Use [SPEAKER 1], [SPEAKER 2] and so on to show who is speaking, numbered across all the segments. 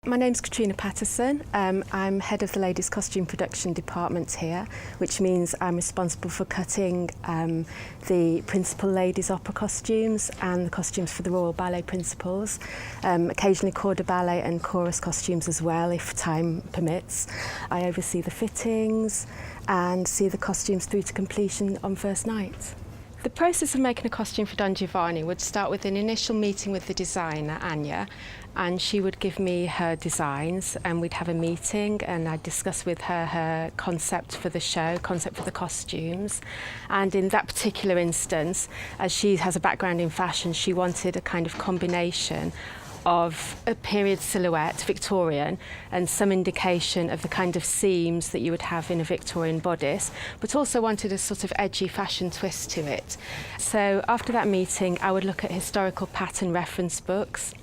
[SPEAKER 1] My name's Katrina Patterson. I'm head of the Ladies Costume Production Department here, which means I'm responsible for cutting the principal ladies opera costumes and the costumes for the Royal Ballet principals, occasionally corps de ballet and chorus costumes as well, if time permits. I oversee the fittings and see the costumes through to completion on first night. The process of making a costume for Don Giovanni would start with an initial meeting with the designer, Anna, and she would give me her designs and we'd have a meeting and I'd discuss with her her concept for the show, concept for the costumes. And in that particular instance, as she has a background in fashion, she wanted a kind of combination of a period silhouette, Victorian, and some indication of the kind of seams that you would have in a Victorian bodice, but also wanted a sort of edgy fashion twist to it. So after that meeting, I would look at historical pattern reference books,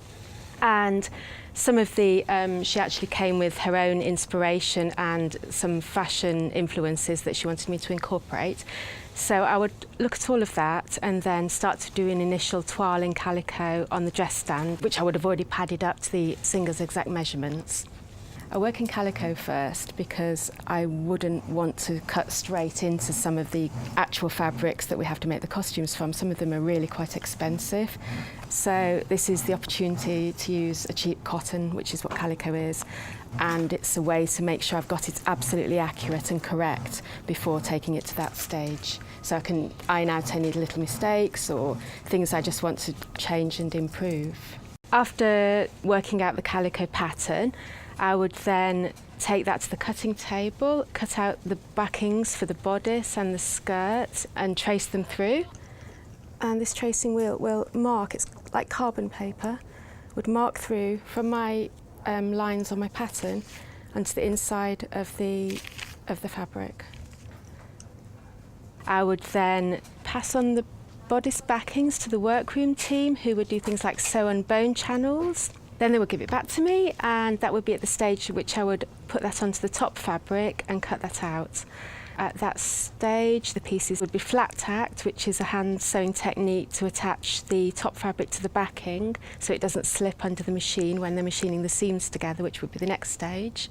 [SPEAKER 1] and some of the, she actually came with her own inspiration and some fashion influences that she wanted me to incorporate. So I would look at all of that and then start to do an initial toile in calico on the dress stand, which I would have already padded up to the singer's exact measurements. I work in calico first because I wouldn't want to cut straight into some of the actual fabrics that we have to make the costumes from. Some of them are really quite expensive. So this is the opportunity to use a cheap cotton, which is what calico is, and it's a way to make sure I've got it absolutely accurate and correct before taking it to that stage. So I can iron out any little mistakes or things I just want to change and improve. After working out the calico pattern, I would then take that to the cutting table, cut out the backings for the bodice and the skirt and trace them through. And this tracing wheel will mark, it's like carbon paper, would mark through from my lines on my pattern onto the inside of the fabric. I would then pass on the bodice backings to the workroom team, who would do things like sew on bone channels. Then they would give it back to me, and that would be at the stage at which I would put that onto the top fabric and cut that out. At that stage, the pieces would be flat tacked, which is a hand sewing technique to attach the top fabric to the backing so it doesn't slip under the machine when they're machining the seams together, which would be the next stage.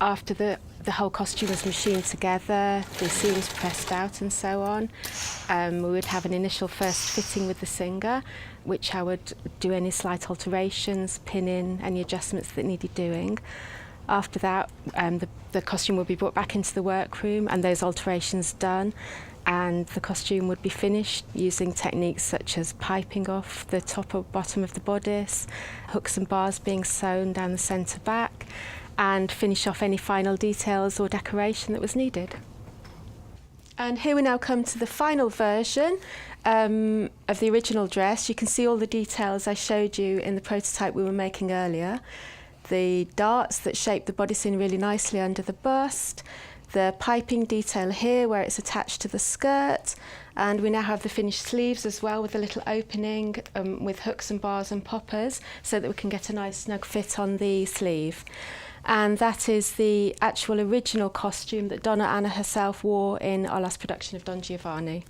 [SPEAKER 1] After the whole costume was machined together, the seams pressed out and so on, we would have an initial first fitting with the singer, which I would do any slight alterations, pin in any adjustments that needed doing. After that, the costume would be brought back into the workroom and those alterations done, and the costume would be finished using techniques such as piping off the top or bottom of the bodice, hooks and bars being sewn down the centre back, and finish off any final details or decoration that was needed. And here we now come to the final version of the original dress. You can see all the details I showed you in the prototype we were making earlier. The darts that shape the bodice in really nicely under the bust, the piping detail here where it's attached to the skirt, and we now have the finished sleeves as well with a little opening with hooks and bars and poppers so that we can get a nice snug fit on the sleeve. And that is the actual original costume that Donna Anna herself wore in our last production of Don Giovanni.